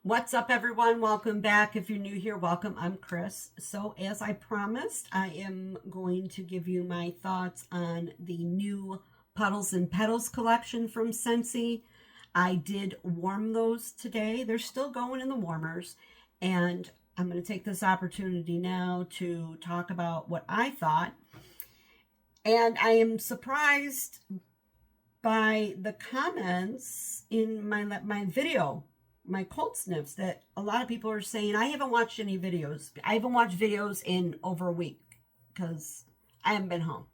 What's up, everyone? Welcome back. If you're new here, welcome. I'm Chris. So as I promised, I am going to give you my thoughts on the new Puddles and Petals collection from Scentsy. I did warm those today. They're still going in the warmers. And I'm going to take this opportunity now to talk about what I thought. And I am surprised by the comments in my video, my cold sniffs, that a lot of people are saying. I haven't watched any videos. I haven't watched videos in over a week because I haven't been home.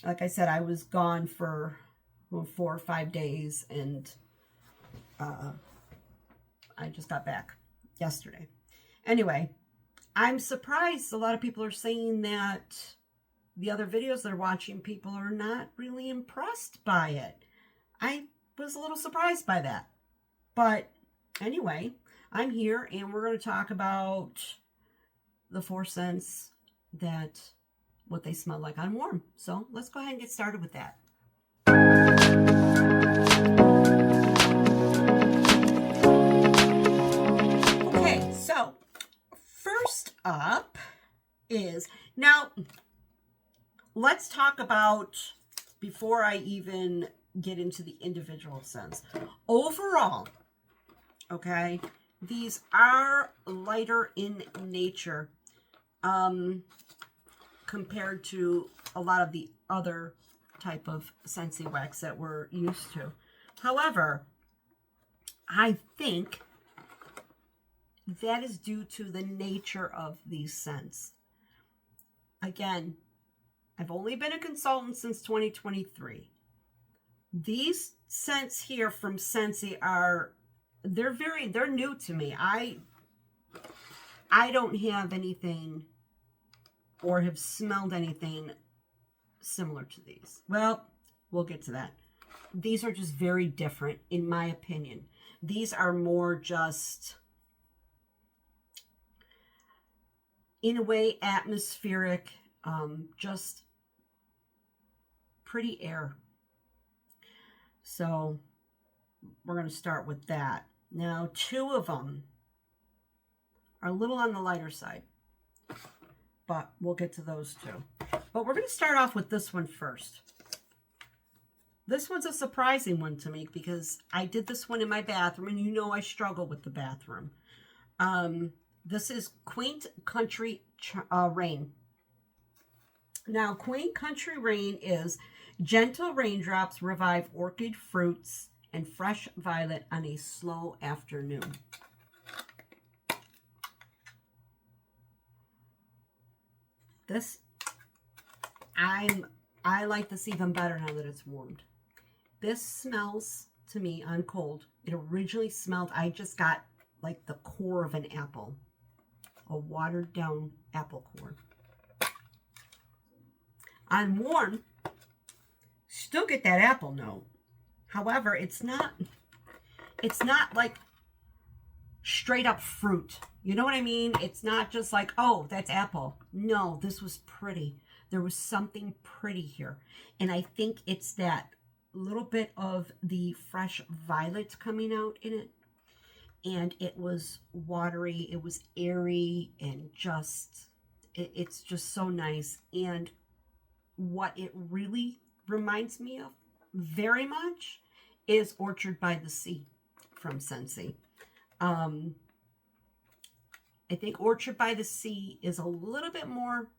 Like I said, I was gone for 4 or 5 days, and I just got back yesterday. Anyway, I'm surprised a lot of people are saying that the other videos they're watching, people are not really impressed by it. I was a little surprised by that. But anyway, I'm here and we're going to talk about the 4 scents that what they smell like on warm. So let's go ahead and get started with that. Okay, so first up is, now let's talk about, before I even get into the individual scents, overall, okay, these are lighter in nature compared to a lot of the other type of Scentsy wax that we're used to. However, I think that is due to the nature of these scents. Again, I've only been a consultant since 2023. These scents here from Scentsy they're new to me. I don't have anything or have smelled anything similar to these. Well, we'll get to that. These are just very different, in my opinion. These are more just, in a way, atmospheric, just pretty air. So we're going to start with that. Now, 2 of them are a little on the lighter side, but we'll get to those 2. But we're going to start off with this one first. This one's a surprising one to me because I did this one in my bathroom, and you know I struggle with the bathroom. This is Quaint Country Rain. Now, Quaint Country Rain is gentle raindrops revive orchid fruits and fresh violet on a slow afternoon. This, I like this even better now that it's warmed. This smells to me on cold. It originally smelled, I just got like the core of an apple, a watered down apple core. On warm, still get that apple note. However, it's not like straight up fruit. You know what I mean? It's not just like, oh, that's apple. No, this was pretty. There was something pretty here. And I think it's that little bit of the fresh violet coming out in it. And it was watery, it was airy, and just, it's just so nice. And what it really reminds me of very much is Orchard by the Sea from Scentsy. I think Orchard by the Sea is a little bit more,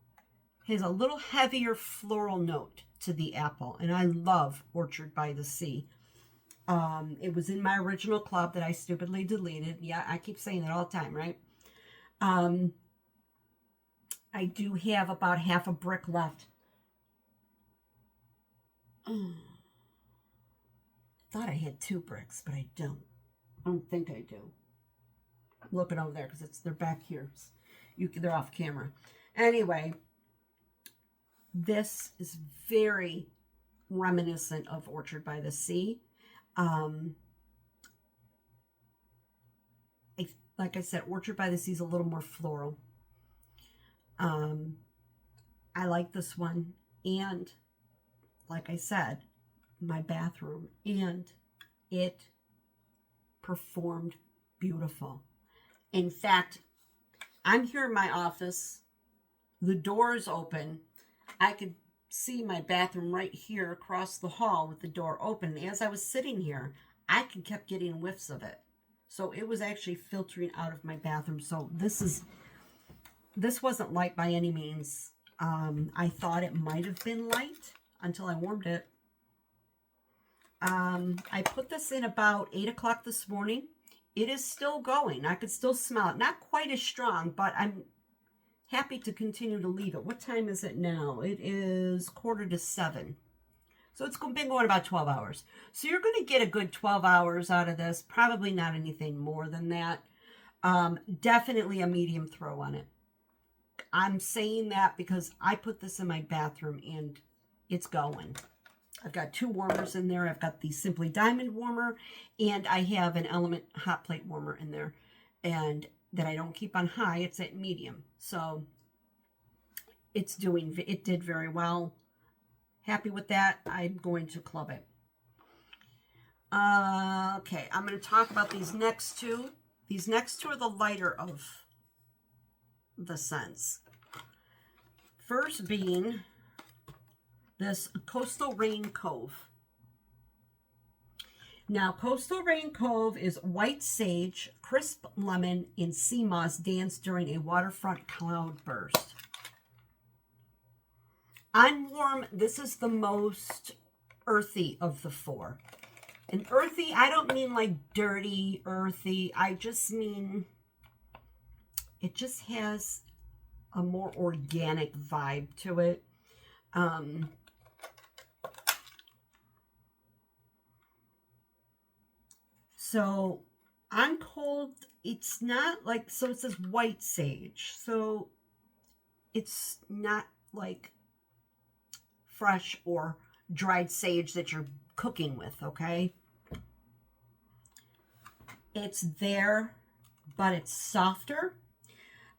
has a little heavier floral note to the apple, and I love Orchard by the Sea. It was in my original club that I stupidly deleted. Yeah, I keep saying it all the time, right? I do have about half a brick left. Thought I had 2 bricks, but I don't. I don't think I do. I'm looking over there because they're back here. They're off camera. Anyway, this is very reminiscent of Orchard by the Sea. Like I said, Orchard by the Sea is a little more floral. I like this one, and like I said, my bathroom, and it performed beautiful. In fact, I'm here in my office. The door is open. I could see my bathroom right here across the hall with the door open. As I was sitting here, I kept getting whiffs of it. So it was actually filtering out of my bathroom. So this wasn't light by any means. I thought it might have been light until I warmed it. I put this in about 8 o'clock this morning. It is still going. I could still smell it. Not quite as strong, but I'm happy to continue to leave it. What time is it now? It is 6:45. So it's been going about 12 hours. So you're going to get a good 12 hours out of this. Probably not anything more than that. Definitely a medium throw on it. I'm saying that because I put this in my bathroom and it's going. I've got 2 warmers in there. I've got the Simply Diamond warmer, and I have an Element hot plate warmer in there, and that I don't keep on high. It's at medium. So it did very well. Happy with that. I'm going to club it. Okay, I'm going to talk about these next two. These next two are the lighter of the scents. First being this Coastal Rain Cove. Now, Coastal Rain Cove is white sage, crisp lemon, and sea moss danced during a waterfront cloudburst. On warm, this is the most earthy of the 4. And earthy, I don't mean like dirty, earthy. I just mean it just has a more organic vibe to it. So on cold, it's not like, so it says white sage. So it's not like fresh or dried sage that you're cooking with, okay? It's there, but it's softer.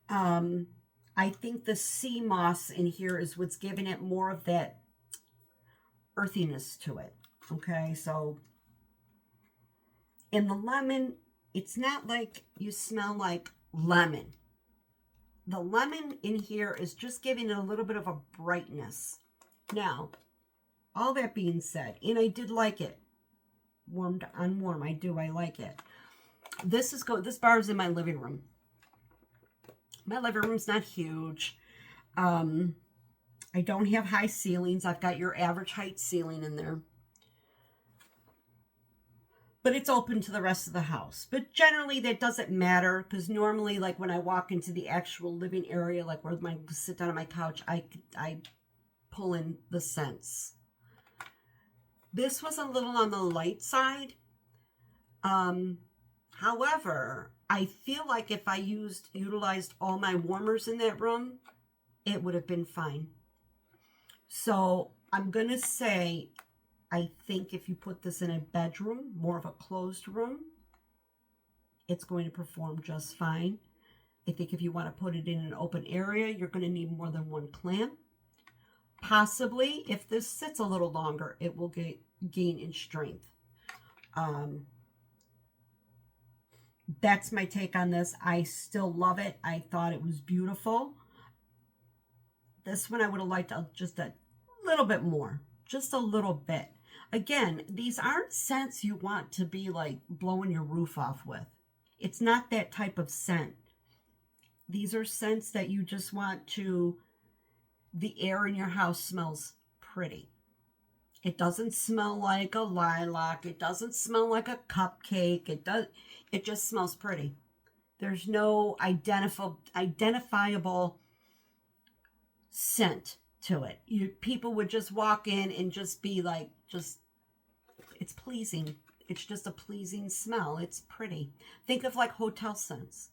I think the sea moss in here is what's giving it more of that earthiness to it, okay? So, in the lemon, it's not like you smell like lemon. The lemon in here is just giving it a little bit of a brightness. Now, all that being said, and I did like it. Warmed on warm, I like it. This bar is in my living room. My living room's not huge. I don't have high ceilings. I've got your average height ceiling in there. But it's open to the rest of the house. But generally that doesn't matter, because normally, like when I walk into the actual living area, like where I sit down on my couch, I pull in the scents. This was a little on the light side. However, I feel like if I utilized all my warmers in that room, it would have been fine. So I'm going to say, I think if you put this in a bedroom, more of a closed room, it's going to perform just fine. I think if you want to put it in an open area, you're going to need more than 1 clamp. Possibly, if this sits a little longer, it will gain in strength. That's my take on this. I still love it. I thought it was beautiful. This one I would have liked just a little bit more. Just a little bit. Again, these aren't scents you want to be like blowing your roof off with. It's not that type of scent. These are scents that you just want to, the air in your house smells pretty. It doesn't smell like a lilac. It doesn't smell like a cupcake. It just smells pretty. There's no identifiable scent to it. People would just walk in and just be like, it's pleasing. It's just a pleasing smell. It's pretty. Think of like hotel scents.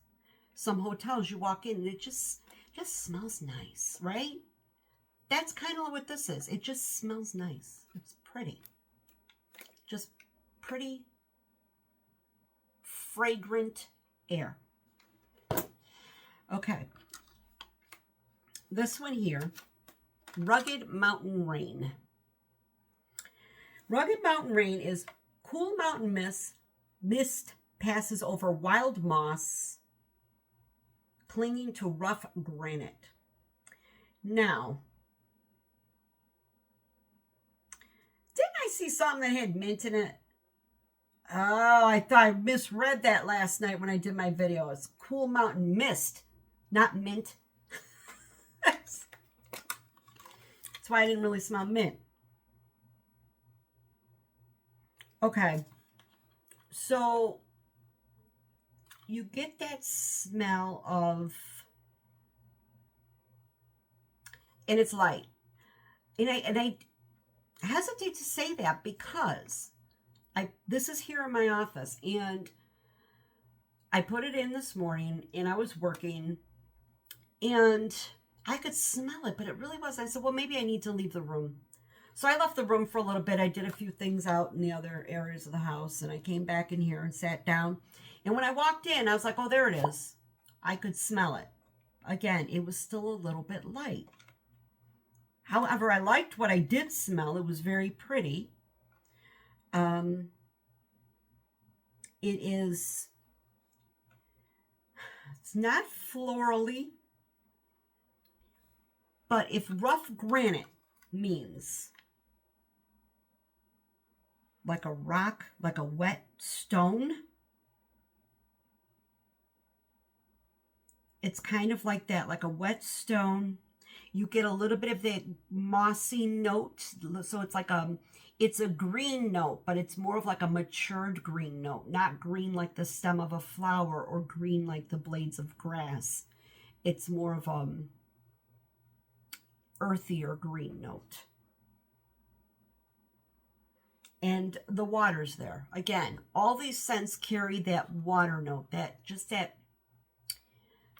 Some hotels you walk in and it just smells nice, right? That's kind of what this is. It just smells nice. It's pretty. Just pretty, fragrant air. Okay. This one here, Rugged Mountain Rain. Rugged Mountain Rain is cool mountain mist passes over wild moss, clinging to rough granite. Now, didn't I see something that had mint in it? Oh, I thought I misread that last night when I did my video. It's Cool Mountain Mist, not mint. That's why I didn't really smell mint. Okay, so you get that smell of, and it's light. And I hesitate to say that because this is here in my office, and I put it in this morning, and I was working, and I could smell it, but it really was. I said, well, maybe I need to leave the room. So I left the room for a little bit. I did a few things out in the other areas of the house, and I came back in here and sat down. And when I walked in, I was like, oh, there it is. I could smell it. Again, it was still a little bit light. However, I liked what I did smell. It was very pretty. It's not florally, but if rough granite means like a rock, like a wet stone, it's kind of like that, like a wet stone. You get a little bit of that mossy note. So it's like it's a green note, but it's more of like a matured green note, not green like the stem of a flower or green like the blades of grass. It's more of earthier green note. And the water's there. Again, all these scents carry that water note,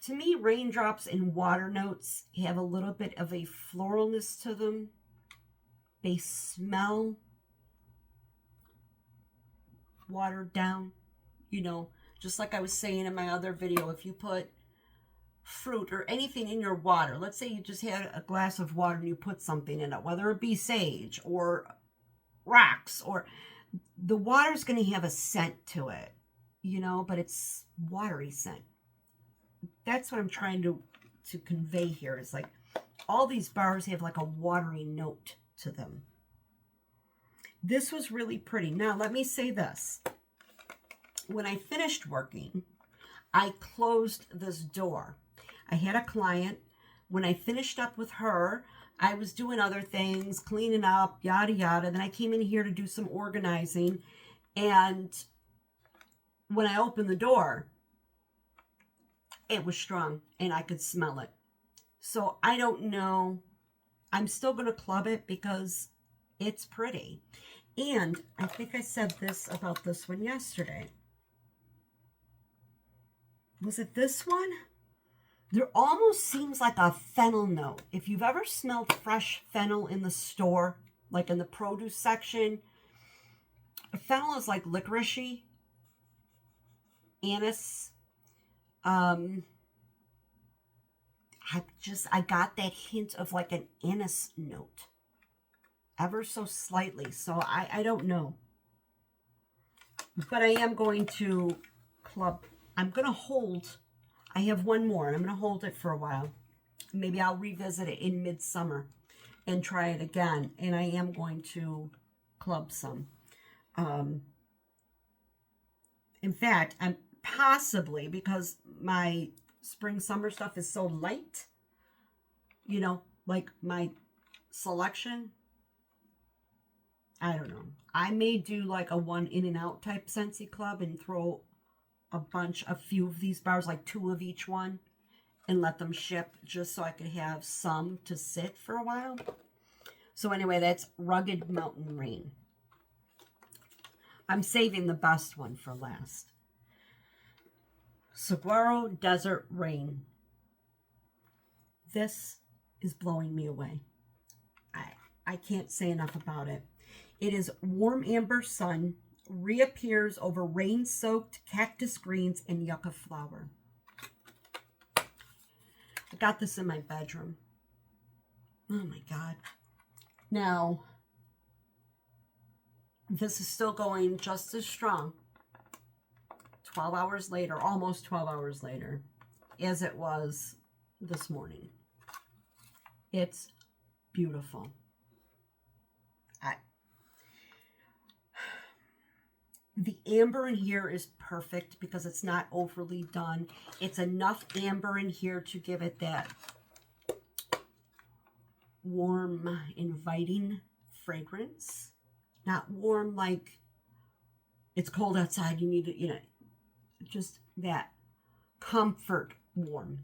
to me, raindrops and water notes have a little bit of a floralness to them. They smell watered down, just like I was saying in my other video. If you put fruit or anything in your water, let's say you just had a glass of water and you put something in it, whether it be sage or rocks, or the water's going to have a scent to it, but it's watery scent. That's what I'm trying to convey here. Is like all these bars have like a watery note to them. This was really pretty. Now, let me say this. When I finished working, I closed this door. I had a client. When I finished up with her, I was doing other things, cleaning up, yada, yada. Then I came in here to do some organizing. And when I opened the door, it was strong and I could smell it. So I don't know. I'm still going to club it because it's pretty. And I think I said this about this one yesterday. Was it this one? There almost seems like a fennel note. If you've ever smelled fresh fennel in the store, like in the produce section, fennel is like licoricey, anise. I got that hint of like an anise note, ever so slightly. So I don't know, but I am going to club. I'm going to hold. I have one more, and I'm going to hold it for a while. Maybe I'll revisit it in midsummer and try it again. And I am going to club some. In fact, I'm possibly, because my spring summer stuff is so light, like my selection, I don't know. I may do like a one in and out type Scentsy club and throw a few of these bars, like 2 of each one, and let them ship just so I could have some to sit for a while. So anyway, that's Rugged Mountain Rain. I'm saving the best one for last. Sagaro Desert Rain. This is blowing me away. I can't say enough about it. It is warm amber sun, reappears over rain-soaked cactus greens and yucca flower. I got this in my bedroom. Oh my God. Now, this is still going just as strong. 12 hours later, almost 12 hours later, as it was this morning. It's beautiful. The amber in here is perfect because it's not overly done. It's enough amber in here to give it that warm, inviting fragrance. Not warm like it's cold outside, you need to, just that comfort warm.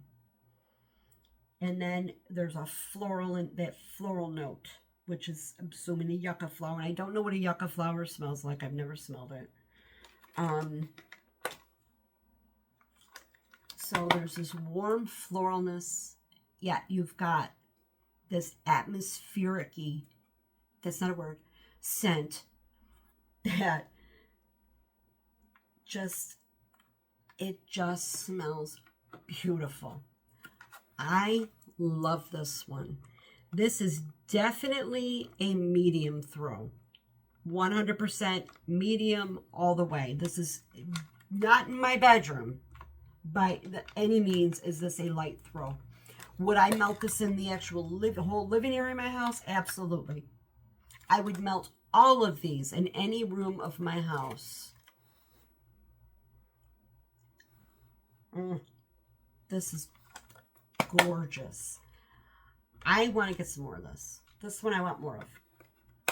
And then there's a floral, that floral note, which is, I'm assuming, a yucca flower. I don't know what a yucca flower smells like. I've never smelled it. So there's this warm floralness. Yeah, you've got this atmospheric-y, that's not a word, scent that it just smells beautiful. I love this one. This is definitely a medium throw. 100% medium all the way. This is not in my bedroom. By any means is this a light throw. Would I melt this in the actual whole living area of my house? Absolutely. I would melt all of these in any room of my house. This is gorgeous. I want to get some more of this. This one I want more of.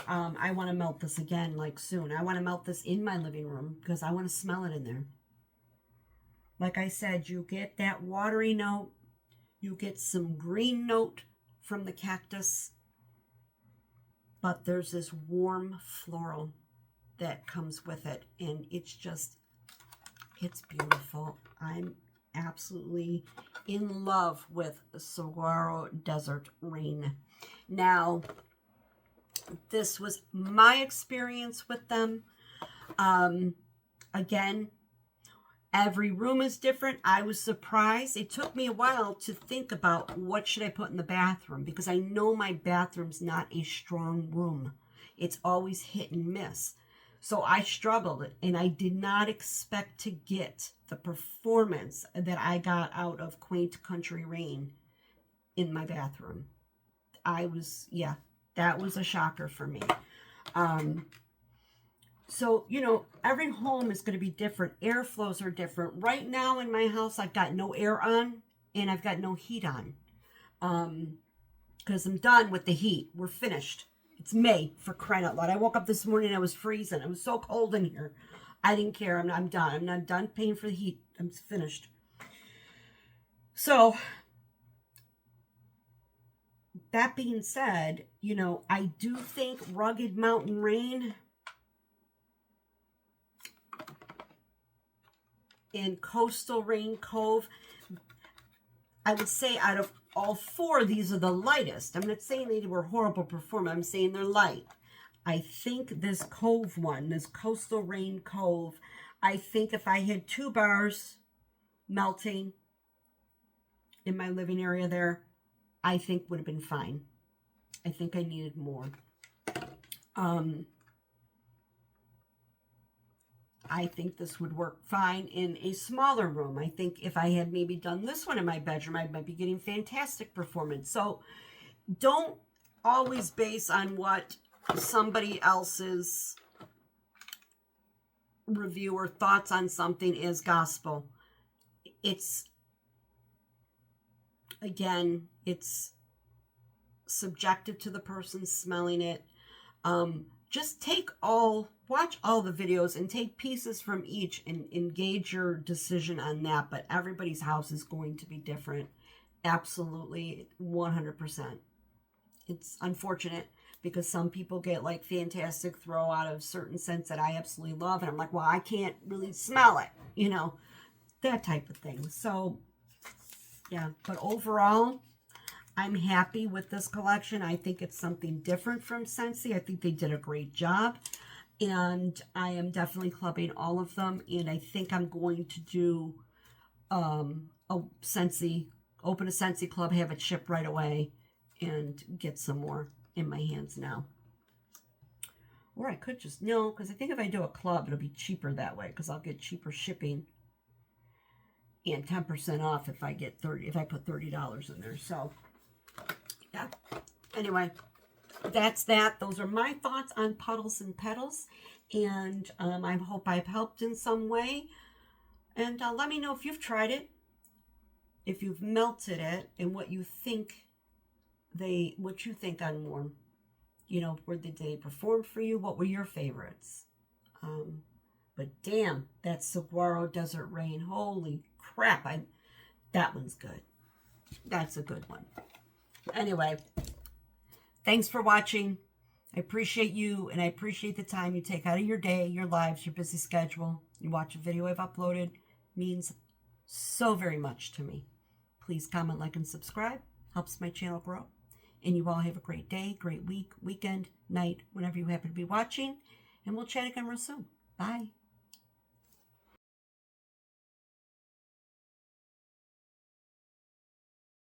I want to melt this again, like soon. I want to melt this in my living room because I want to smell it in there. Like I said, you get that watery note. You get some green note from the cactus. But there's this warm floral that comes with it. And it's beautiful. I'm absolutely in love with Sagaro Desert Rain. Now, this was my experience with them. Again, every room is different. I was surprised. It took me a while to think about what should I put in the bathroom because I know my bathroom's not a strong room. It's always hit and miss. So I struggled and I did not expect to get the performance that I got out of Quaint Country Rain in my bathroom. That was a shocker for me. So, every home is going to be different. Airflows are different. Right now in my house, I've got no air on and I've got no heat on. Because I'm done with the heat. We're finished. It's May, for crying out loud. I woke up this morning and I was freezing. It was so cold in here. I didn't care. I'm done. I'm not done paying for the heat. I'm finished. So, that being said, I do think Rugged Mountain Rain and Coastal Rain Cove, I would say out of all four, these are the lightest. I'm not saying they were horrible performance. I'm saying they're light. I think this Cove one, this Coastal Rain Cove, I think if I had 2 bars melting in my living area there, I think would have been fine. I think I needed more. I think this would work fine in a smaller room. I think if I had maybe done this one in my bedroom, I might be getting fantastic performance. So don't always base on what somebody else's review or thoughts on something is gospel. Again, it's subjective to the person smelling it. Just watch all the videos and take pieces from each and engage your decision on that. But everybody's house is going to be different. Absolutely, 100%. It's unfortunate because some people get like fantastic throw out of certain scents that I absolutely love. And I'm like, well, I can't really smell it, that type of thing. So, yeah, but overall, I'm happy with this collection. I think it's something different from Scentsy. I think they did a great job. And I am definitely clubbing all of them. And I think I'm going to do a Scentsy, open a Scentsy club, have it shipped right away, and get some more in my hands now. Or I could just, no, because I think if I do a club, it'll be cheaper that way because I'll get cheaper shipping and 10% off if I get if I put $30 in there. So yeah. Anyway, that's that. Those are my thoughts on Puddles and Petals. And I hope I've helped in some way. And let me know if you've tried it, if you've melted it, and what you think on warm. You know, where did they perform for you? What were your favorites? But damn, that Sagaro Desert Rain. Holy crap. That one's good. That's a good one. Anyway, thanks for watching. I appreciate you, and I appreciate the time you take out of your day, your lives, your busy schedule. You watch a video I've uploaded. Means so very much to me. Please comment, like, and subscribe. Helps my channel grow. And you all have a great day, great week, weekend, night, whenever you happen to be watching. And we'll chat again real soon. Bye.